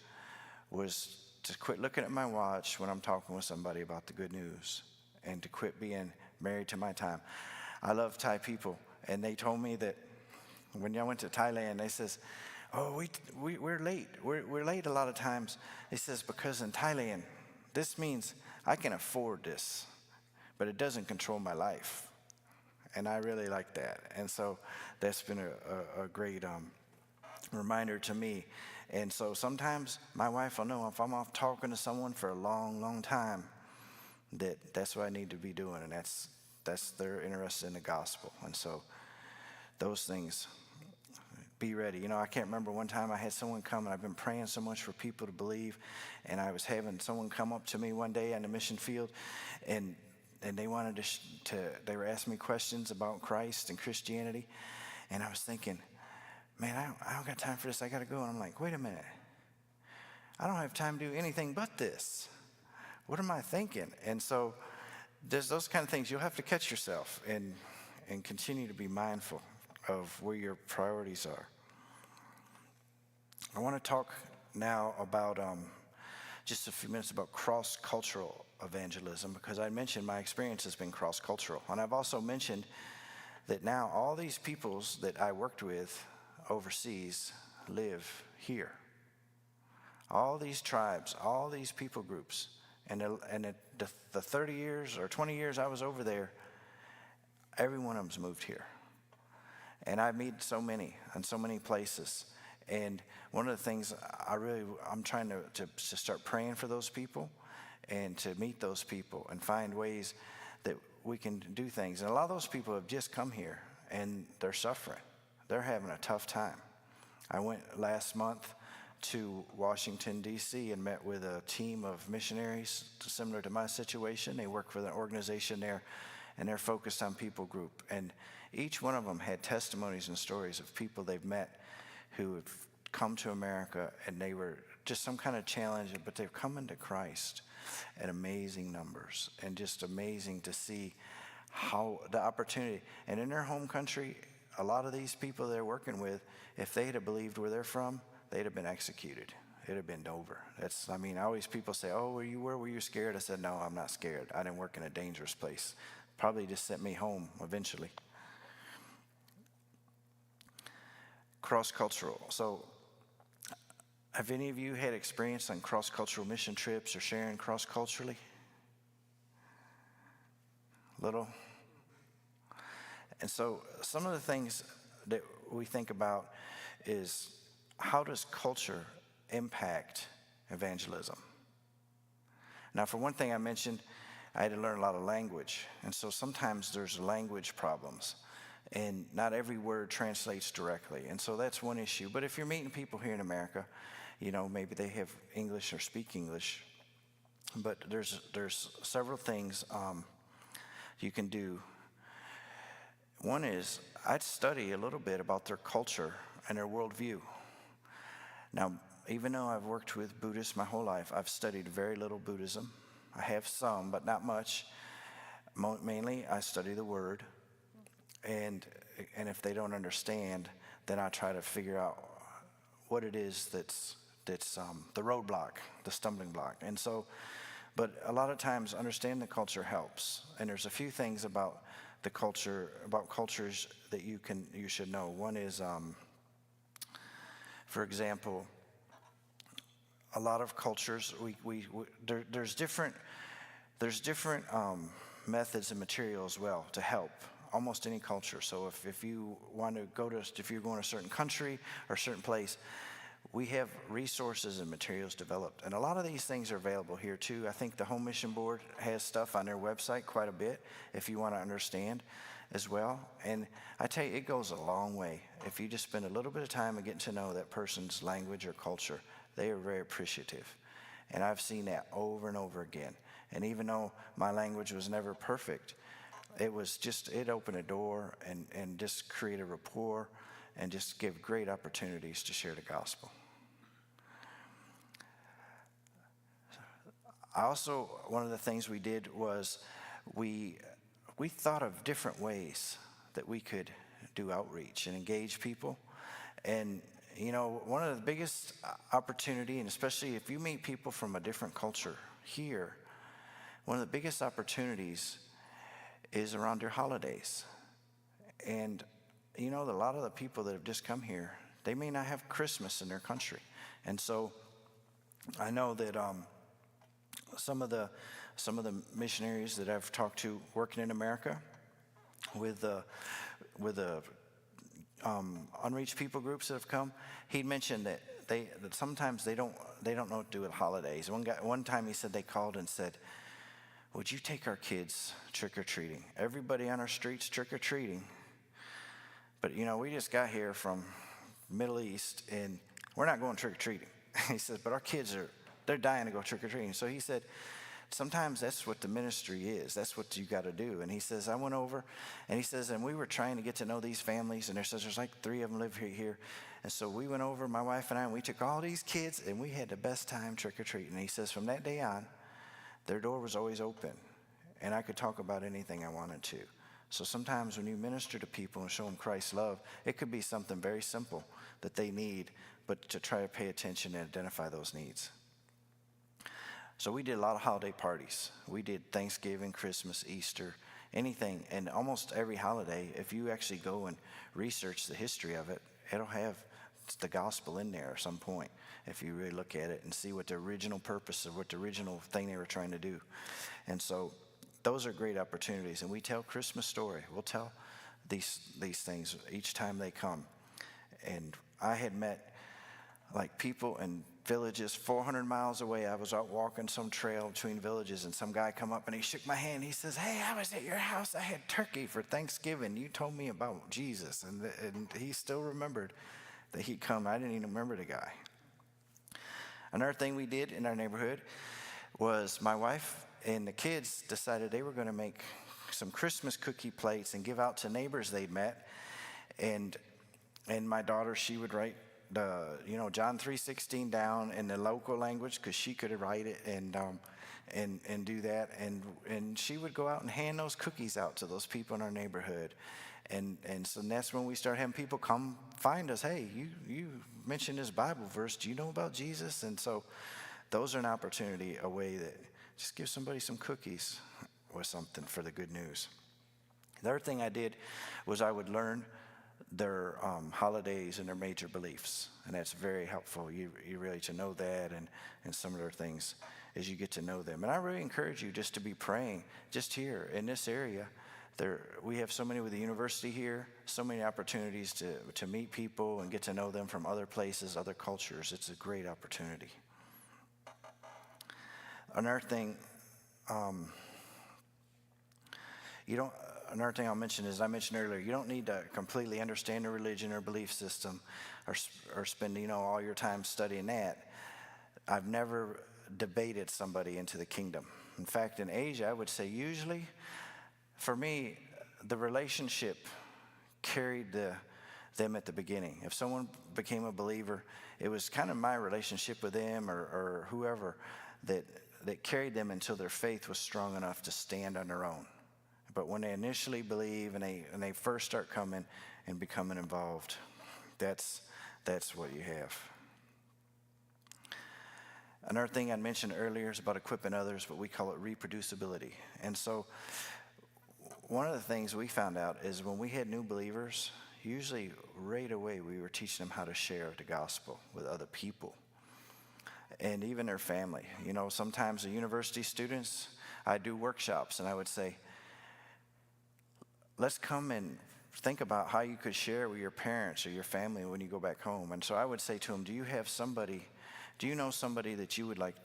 was to quit looking at my watch when I'm talking with somebody about the good news, and to quit being married to my time. I love Thai people, and they told me that when I went to Thailand, they says, oh, we're late. We're late a lot of times. He says, because in Thailand, this means I can afford this, but it doesn't control my life. And I really like that. And so that's been a great reminder to me. And so sometimes my wife will know if I'm off talking to someone for a long, long time, that's what I need to be doing. And they're interested in the gospel. And so those things, be ready. I can't remember one time I had someone come, and I've been praying so much for people to believe. And I was having someone come up to me one day on the mission field, and they wanted they were asking me questions about Christ and Christianity. And I was thinking, man, I don't got time for this. I got to go. And I'm like, wait a minute. I don't have time to do anything but this. What am I thinking? And so there's those kind of things. You'll have to catch yourself and continue to be mindful of where your priorities are. I want to talk now about just a few minutes about cross-cultural evangelism, because I mentioned my experience has been cross-cultural. And I've also mentioned that now all these peoples that I worked with overseas live here. All these tribes, all these people groups. And the 30 years or 20 years I was over there, every one of them's moved here. And I meet so many in so many places. And one of the things I'm trying to start praying for those people, and to meet those people and find ways that we can do things. And a lot of those people have just come here, and they're suffering. They're having a tough time. I went last month to Washington, D.C., and met with a team of missionaries similar to my situation. They work for an organization there, and they're focused on people group. And each one of them had testimonies and stories of people they've met who have come to America, and they were just some kind of challenge, but they've come into Christ at amazing numbers, and just amazing to see how the opportunity. And in their home country, a lot of these people they're working with, if they had believed where they're from, they'd have been executed. It'd have been over. Always people say, oh, were you scared? I said, no, I'm not scared. I didn't work in a dangerous place. Probably just sent me home eventually. Cross-cultural. So have any of you had experience on cross-cultural mission trips or sharing cross-culturally? Little? And so some of the things that we think about is, how does culture impact evangelism? Now, for one thing, I mentioned I had to learn a lot of language. And so sometimes there's language problems, and not every word translates directly. And so that's one issue. But if you're meeting people here in America, maybe they have English or speak English. But there's several things you can do. One is, I'd study a little bit about their culture and their worldview. Now, even though I've worked with Buddhists my whole life, I've studied very little Buddhism. I have some, but not much. Mainly, I study the Word. And if they don't understand, then I try to figure out what it is that's the roadblock, the stumbling block. And so, but a lot of times understanding the culture helps. And there's a few things about the culture, about cultures that you should know. One is, for example, a lot of cultures, there's different methods and materials as well to help almost any culture. So if you want to if you're going to a certain country or a certain place, we have resources and materials developed. And a lot of these things are available here too. I think the Home Mission Board has stuff on their website quite a bit if you want to understand as well. And I tell you, it goes a long way. If you just spend a little bit of time and getting to know that person's language or culture, they are very appreciative. And I've seen that over and over again. And even though my language was never perfect, it opened a door and just create a rapport and just give great opportunities to share the gospel. One of the things we did was we thought of different ways that we could do outreach and engage people. And, one of the biggest opportunity, and especially if you meet people from a different culture here, one of the biggest opportunities is around your holidays. And, a lot of the people that have just come here, they may not have Christmas in their country. And so I know that some of the missionaries that I've talked to working in America with unreached people groups that have come, he mentioned that sometimes they don't know what to do with holidays. One time he said they called and said, "Would you take our kids trick-or-treating? Everybody on our streets trick-or-treating. But we just got here from Middle East and we're not going trick-or-treating." He says, "But our kids they're dying to go trick-or-treating." So he said, sometimes that's what the ministry is. That's what you got to do. And he says, I went over, and he says, and we were trying to get to know these families, and there's like 3 of them live here. And so we went over, my wife and I, and we took all these kids, and we had the best time trick-or-treating. And he says, from that day on, their door was always open, and I could talk about anything I wanted to. So sometimes when you minister to people and show them Christ's love, it could be something very simple that they need, but to try to pay attention and identify those needs. So we did a lot of holiday parties. We did Thanksgiving, Christmas, Easter, anything. And almost every holiday, if you actually go and research the history of it, it'll have the gospel in there at some point, if you really look at it and see what the original purpose of what the original thing they were trying to do. And so those are great opportunities. And we tell Christmas story. We'll tell these things each time they come. And I had met like people in villages 400 miles away. I was out walking some trail between villages, and some guy come up and he shook my hand. He says, "Hey, I was at your house. I had turkey for Thanksgiving. You told me about Jesus." And he still remembered that he'd come. I didn't even remember the guy. Another thing we did in our neighborhood was my wife and the kids decided they were going to make some Christmas cookie plates and give out to neighbors they'd met. And my daughter, she would write John 3:16 down in the local language, because she could write it and do that, and she would go out and hand those cookies out to those people in our neighborhood, and so that's when we started having people come find us. "Hey, you mentioned this Bible verse. Do you know about Jesus?" And so those are an opportunity, a way that just give somebody some cookies or something for the good news. The other thing I did was I would learn their holidays and their major beliefs, and that's very helpful. You really to know that and some of their things as you get to know them. And I really encourage you just to be praying just here in this area. We have so many with the university here, so many opportunities to meet people and get to know them from other places, other cultures. It's a great opportunity. Another thing, Another thing I'll mention is, I mentioned earlier, you don't need to completely understand a religion or belief system or spend all your time studying that. I've never debated somebody into the kingdom. In fact, in Asia, I would say usually, for me, the relationship carried them at the beginning. If someone became a believer, it was kind of my relationship with them or whoever that carried them until their faith was strong enough to stand on their own. But when they initially believe and they first start coming and becoming involved, that's what you have. Another thing I mentioned earlier is about equipping others, but we call it reproducibility. And so one of the things we found out is when we had new believers, usually right away we were teaching them how to share the gospel with other people and even their family. Sometimes the university students, I do workshops, and I would say, let's come and think about how you could share with your parents or your family when you go back home. And so I would say to them, do you know somebody that you would like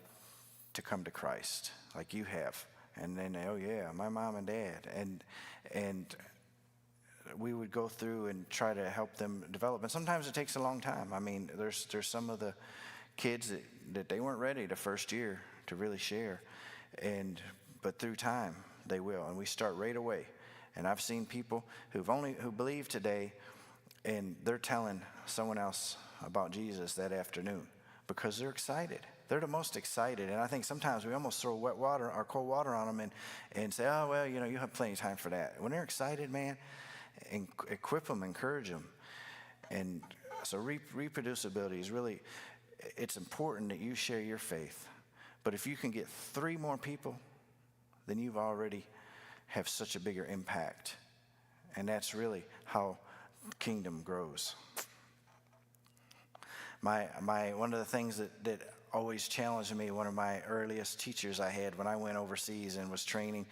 to come to Christ like you have? And then, oh yeah, my mom and dad. And we would go through and try to help them develop. And sometimes it takes a long time. I mean, there's some of the kids that they weren't ready the first year to really share. But through time, they will. And we start right away. And I've seen people who believe today, and they're telling someone else about Jesus that afternoon because they're excited. They're the most excited. And I think sometimes we almost throw wet water or cold water on them and say, oh, well, you have plenty of time for that. When they're excited, man, equip them, encourage them. And so reproducibility is really, it's important that you share your faith. But if you can get 3 more people, then you've already have such a bigger impact. And that's really how kingdom grows. One of the things that always challenged me, one of my earliest teachers I had when I went overseas and was training,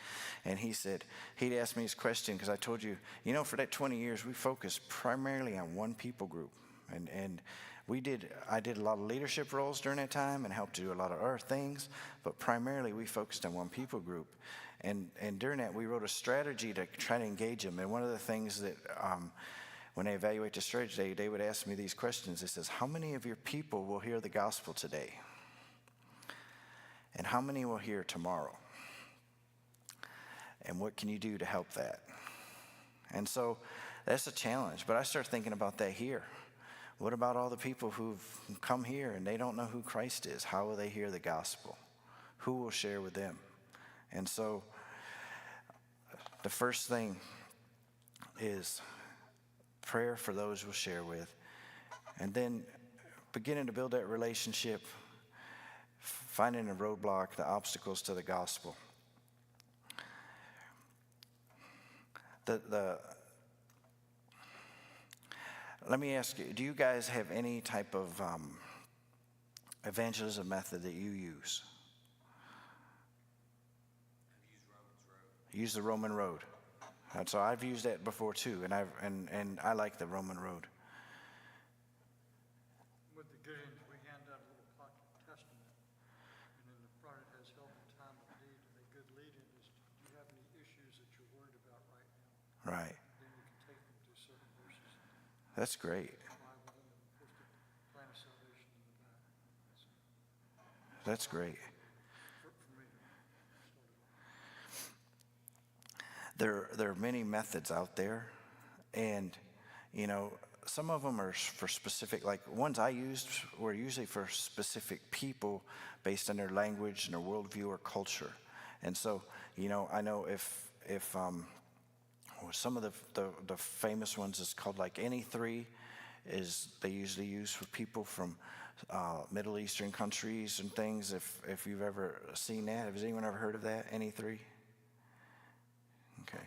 and he'd ask me this question, because I told you, for that 20 years, we focused primarily on one people group. And I did a lot of leadership roles during that time and helped do a lot of other things, but primarily we focused on one people group. And during that, we wrote a strategy to try to engage them. And one of the things that, when they evaluate the strategy, they would ask me these questions. It says, how many of your people will hear the gospel today? And how many will hear tomorrow? And what can you do to help that? And so that's a challenge. But I start thinking about that here. What about all the people who've come here and they don't know who Christ is? How will they hear the gospel? Who will share with them? And so the first thing is prayer for those we'll share with. And then beginning to build that relationship, finding a roadblock, the obstacles to the gospel. Let me ask you, do you guys have any type of evangelism method that you use? Use the Roman road. And so I've used that before too, and I like the Roman road. With the games, we hand out a little pocket testament, and in the front it has help in time of need. And a good lead-in is, do you have any issues that you're worried about right now? Right. Then you can take them to certain verses. That's great. Bible, and of course the plan of salvation in the back. That's great. For me, There are many methods out there, and some of them are for specific, like ones I used were usually for specific people based on their language and their worldview or culture. And so I know if some of the famous ones is called like any 3 is they usually use for people from Middle Eastern countries and things. If you've ever seen that, has anyone ever heard of that? Any 3? Okay.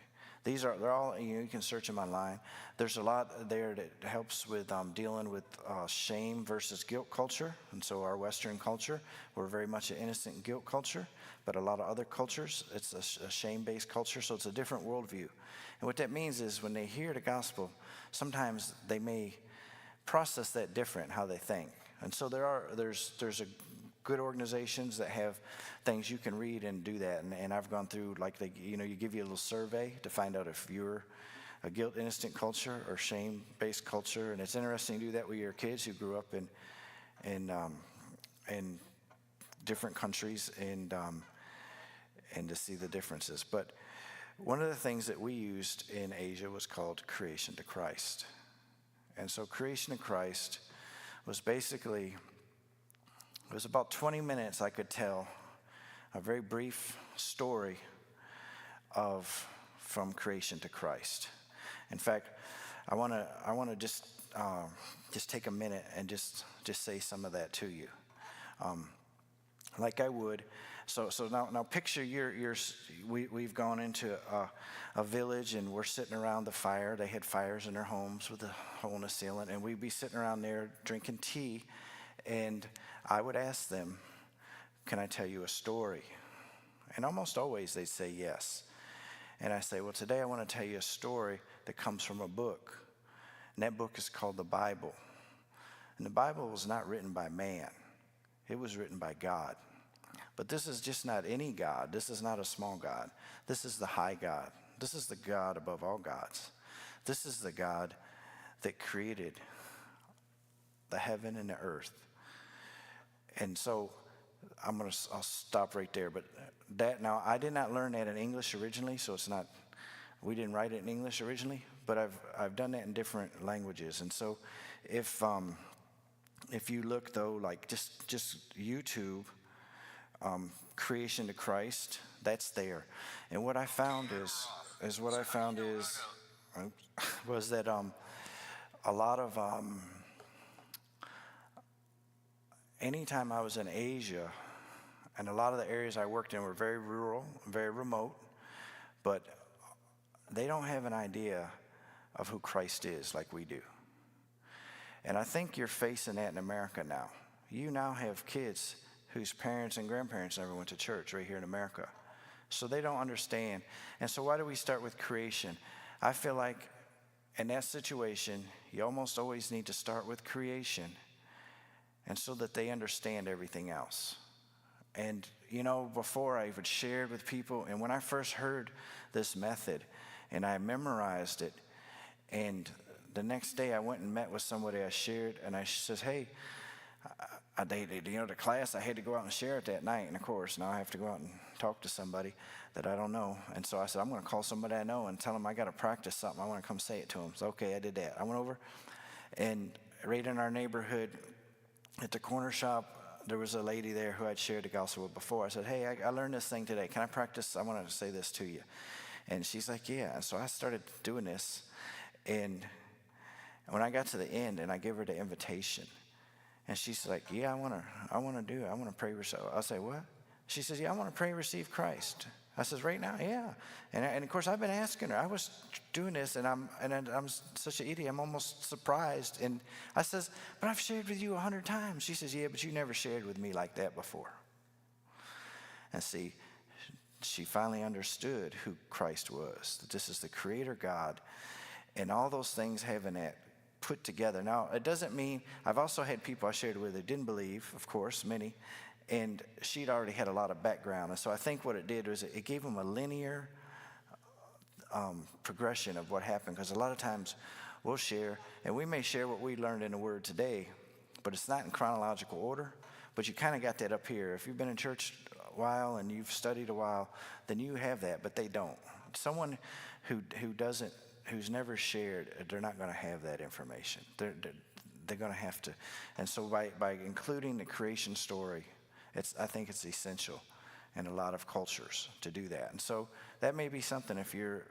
They're all, you can search them online. There's a lot there that helps with dealing with shame versus guilt culture. And so our Western culture, we're very much an innocent guilt culture, but a lot of other cultures, it's a shame-based culture, so it's a different worldview. And what that means is when they hear the gospel, sometimes they may process that different, how they think. And so there's a good organizations that have things you can read and do that. And I've gone through, like, you give you a little survey to find out if you're a guilt innocent culture or shame based culture. And it's interesting to do that with your kids who grew up in different countries and to see the differences. But one of the things that we used in Asia was called Creation to Christ. And so Creation to Christ was basically, it was about 20 minutes I could tell a very brief story from creation to Christ. In fact, I want to just take a minute and just say some of that to you, like I would. So now picture we've gone into a village and we're sitting around the fire. They had fires in their homes with a hole in the ceiling, and we'd be sitting around there drinking tea, and I would ask them, can I tell you a story? And almost always they'd say yes. And I say, well, today I want to tell you a story that comes from a book. And that book is called the Bible. And the Bible was not written by man. It was written by God. But this is just not any God. This is not a small God. This is the high God. This is the God above all gods. This is the God that created the heaven and the earth. And so I'll stop right there. But that, now I did not learn that in English originally, so it's not, we didn't write it in English originally, but I've done that in different languages. And so if you look though, like just YouTube, Creation to Christ, that's there. And what I found was that a lot of anytime I was in Asia, and a lot of the areas I worked in were very rural, very remote, but they don't have an idea of who Christ is like we do. And I think you're facing that in America now. You now have kids whose parents and grandparents never went to church right here in America. So they don't understand. And so why do we start with creation? I feel like in that situation, you almost always need to start with creation, and so that they understand everything else. And you know, before I even shared with people, and when I first heard this method and I memorized it, and the next day I went and met with somebody I shared, and I says, hey, the class, I had to go out and share it that night. And of course, now I have to go out and talk to somebody that I don't know. And so I said, I'm going to call somebody I know and tell them I got to practice something. I want to come say it to them. So, okay, I did that. I went over, and right in our neighborhood at the corner shop, there was a lady there who I'd shared the gospel with before. I said, hey, I learned this thing today. Can I practice? I want to say this to you. And she's like, yeah. And so I started doing this. And when I got to the end and I gave her the invitation, and she's like, yeah, I want to do it. I want to pray. I say, what? She says, yeah, I want to pray, receive Christ. I says, right now, yeah. And of course, I've been asking her. I was doing this, and I'm such an idiot. I'm almost surprised. And I says, but I've shared with you 100 times. She says, yeah, but you never shared with me like that before. And see, she finally understood who Christ was, that this is the Creator God, and all those things having that put together. Now, it doesn't mean, I've also had people I shared with that didn't believe, of course, many, and she'd already had a lot of background. And so I think what it did was it gave them a linear progression of what happened, because a lot of times we'll share, and we may share what we learned in the Word today, but it's not in chronological order, but you kind of got that up here. If you've been in church a while and you've studied a while, then you have that, but they don't. Someone who's never shared, they're not going to have that information. They're going to have to. And so by including the creation story, I think it's essential in a lot of cultures to do that. And so that may be something if you're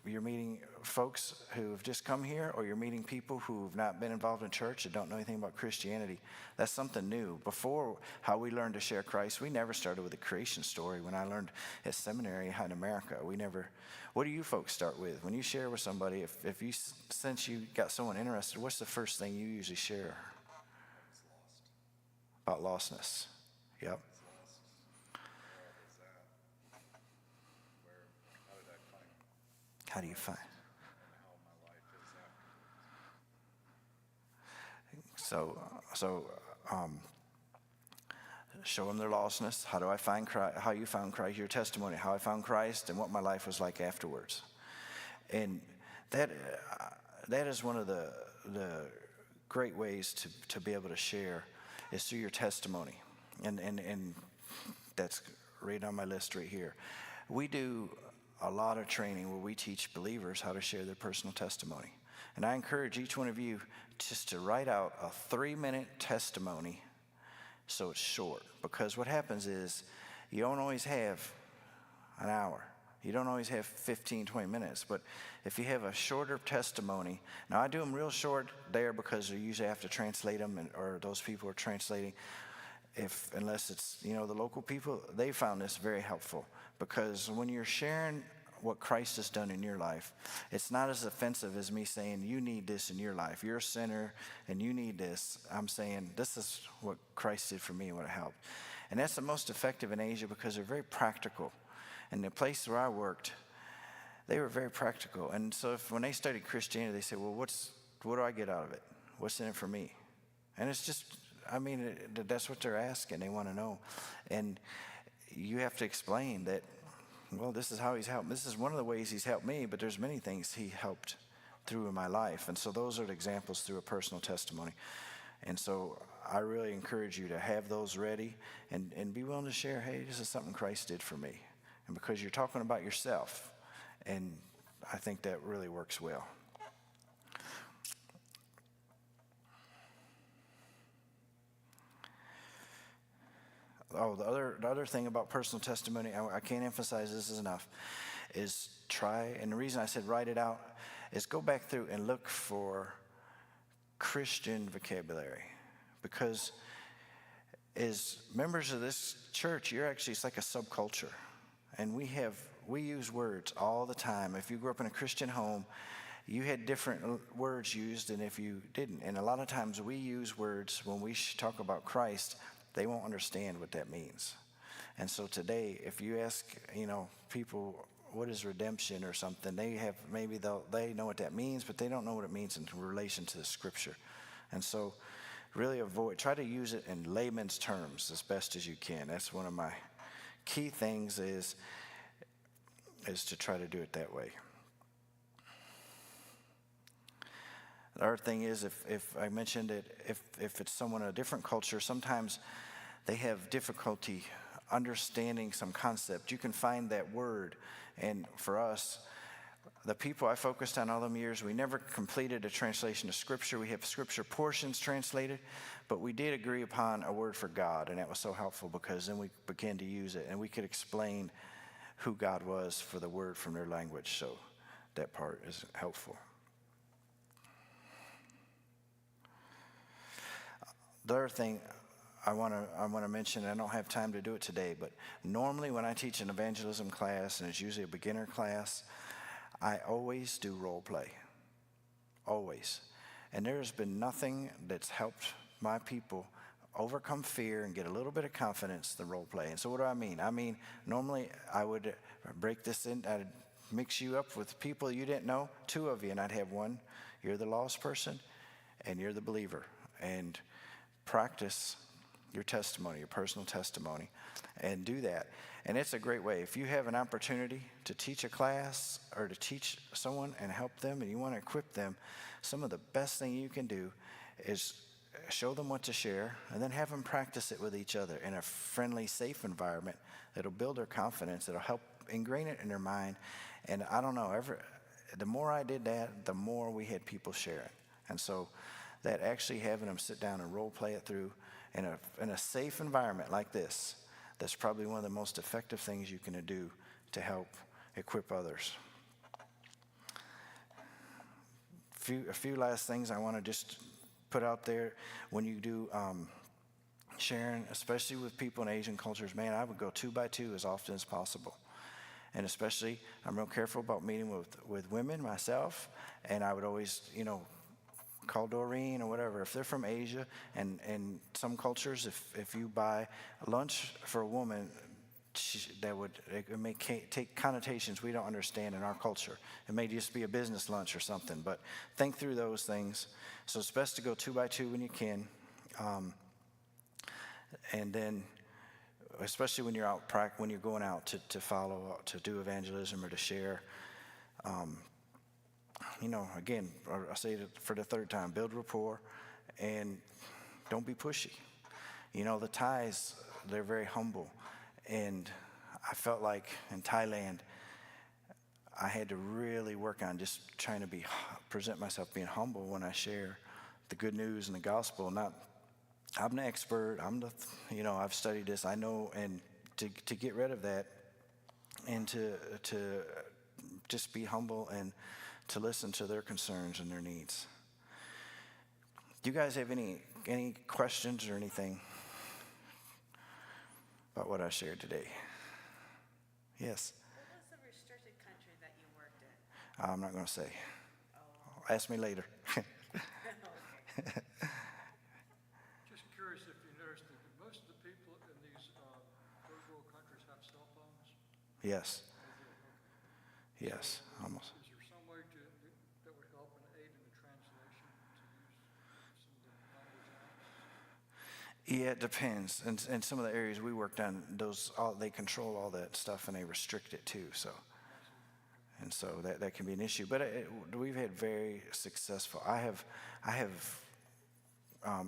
meeting folks who have just come here, or you're meeting people who've not been involved in church and don't know anything about Christianity. That's something new. Before, how we learned to share Christ, we never started with the creation story. When I learned at seminary in America, we never. What do you folks start with? When you share with somebody, if you sense you got someone interested, what's the first thing you usually share? About lostness. Yep. How do you find? So show them their lostness. How do I find Christ? How you found Christ? Your testimony. How I found Christ and what my life was like afterwards. And that is one of the great ways to be able to share is through your testimony. And that's right on my list right here. We do a lot of training where we teach believers how to share their personal testimony. And I encourage each one of you just to write out a 3-minute testimony so it's short. Because what happens is you don't always have an hour. You don't always have 15, 20 minutes. But if you have a shorter testimony, now I do them real short there because you usually have to translate them, or those people are translating. Unless it's, the local people, they found this very helpful. Because when you're sharing what Christ has done in your life, it's not as offensive as me saying, you need this in your life. You're a sinner and you need this. I'm saying, this is what Christ did for me and what it helped. And that's the most effective in Asia because they're very practical. And the place where I worked, they were very practical. And so when they studied Christianity, they said, well, what do I get out of it? What's in it for me? And it's just, I mean, that's what they're asking. They want to know. And you have to explain that, well, this is how he's helped. This is one of the ways he's helped me, but there's many things he helped through in my life. And so those are the examples through a personal testimony. And so I really encourage you to have those ready and be willing to share, hey, this is something Christ did for me. And because you're talking about yourself, and I think that really works well. Oh, the other thing about personal testimony, I can't emphasize this enough, is try, and the reason I said write it out, is go back through and look for Christian vocabulary. Because as members of this church, it's like a subculture. And we use words all the time. If you grew up in a Christian home, you had different words used than if you didn't. And a lot of times we use words when we talk about Christ, they won't understand what that means. And so today, if you ask, people, what is redemption or something, they know what that means, but they don't know what it means in relation to the scripture. And so really try to use it in layman's terms as best as you can. That's one of my key things is to try to do it that way. The other thing is, if I mentioned it, if it's someone in a different culture, sometimes they have difficulty understanding some concept. You can find that word. And for us, the people I focused on all them years, we never completed a translation of Scripture. We have Scripture portions translated, but we did agree upon a word for God, and that was so helpful because then we began to use it, and we could explain who God was for the word from their language. So that part is helpful. The other thing I want to mention, I don't have time to do it today, but normally when I teach an evangelism class, and it's usually a beginner class, I always do role play. Always. And there's been nothing that's helped my people overcome fear and get a little bit of confidence than role play. And so what do I mean? I mean, normally I would break this in, I'd mix you up with people you didn't know, two of you, and I'd have one, you're the lost person, and you're the believer. And practice your testimony, your personal testimony, and do that. And it's a great way. If you have an opportunity to teach a class or to teach someone and help them and you want to equip them, some of the best thing you can do is show them what to share and then have them practice it with each other in a friendly, safe environment that'll build their confidence, that'll help ingrain it in their mind. And I don't know, the more I did that, the more we had people sharing. And so that actually having them sit down and role play it through in a safe environment like this, that's probably one of the most effective things you can do to help equip others. A few last things I want to just put out there. When you do sharing, especially with people in Asian cultures, man, I would go 2 by 2 as often as possible. And especially, I'm real careful about meeting with women myself, and I would always, call Doreen or whatever. If they're from Asia, and some cultures, if you buy lunch for a woman, it may take connotations we don't understand in our culture. It may just be a business lunch or something, but think through those things. So it's best to go 2 by 2 when you can. And then, especially when you're going out to follow, to do evangelism or to share, again, I say it for the third time, build rapport and don't be pushy. The Thais, they're very humble. And I felt like in Thailand, I had to really work on just trying to present myself being humble when I share the good news and the gospel. I'm the expert, I've studied this, I know, and to get rid of that and to just be humble and to listen to their concerns and their needs. Do you guys have any questions or anything about what I shared today? Yes? What was the restricted country that you worked in? I'm not going to say. Oh. Ask me later. Okay. Just curious if you noticed that most of the people in these third world countries have cell phones? Yes. Yes, almost. Is there some way that would help and aid in the translation to use some of the language out? Yeah, it depends. And some of the areas we worked on, they control all that stuff and they restrict it too. And so that can be an issue. But we've had very successful. I have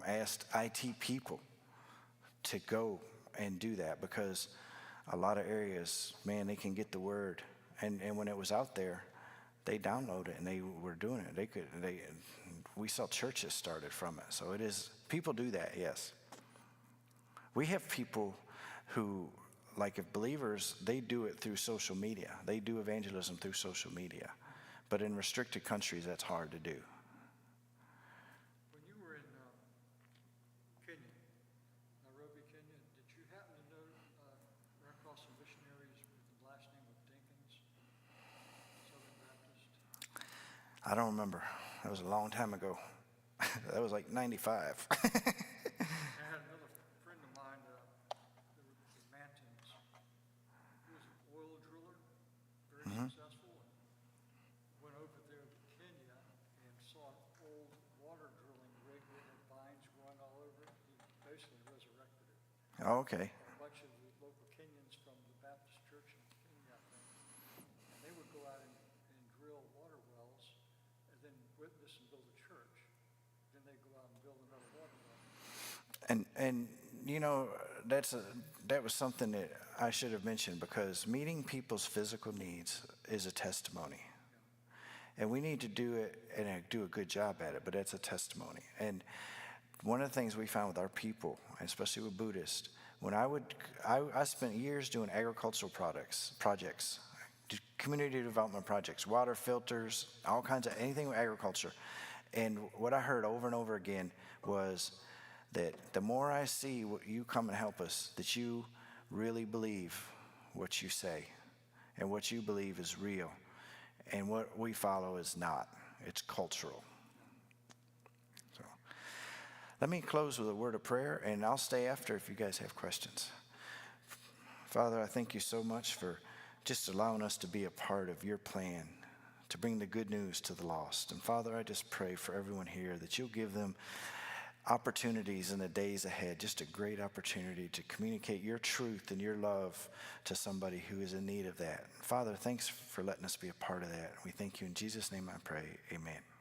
asked IT people to go and do that because a lot of areas, man, they can get the word. And when it was out there, they downloaded it and they were doing it. We saw churches started from it. So people do that, yes. We have people who, like if believers, they do it through social media. They do evangelism through social media. But in restricted countries, that's hard to do. When you were in Kenya, Nairobi, Kenya, did you happen to know, run across some missionaries with the last name of Dinkins, Southern Baptist? I don't remember. That was a long time ago. That was like 95. I had another friend of mine, they were the Mantins. He was an oil driller, very successful, and went over there to Kenya and saw an old water drilling rig that had vines growing all over it. He basically resurrected it. Oh, okay. A bunch of the local Kenyans from the Baptist church in Kenya, I think, and they would go out and drill water wells and then witness and build a church. Then they go out and build another water well. And you know, that was something that I should have mentioned because meeting people's physical needs is a testimony. And we need to do it and do a good job at it, but it's a testimony. And one of the things we found with our people, especially with Buddhists, when I spent years doing agricultural projects, community development projects, water filters, all kinds of anything with agriculture. And what I heard over and over again was that the more I see what you come and help us, that you really believe what you say and what you believe is real. And what we follow is not. It's cultural. So let me close with a word of prayer, and I'll stay after if you guys have questions. Father, I thank you so much for just allowing us to be a part of your plan to bring the good news to the lost. And Father, I just pray for everyone here that you'll give them opportunities in the days ahead, just a great opportunity to communicate your truth and your love to somebody who is in need of that. Father, thanks for letting us be a part of that. We thank you in Jesus' name I pray, amen.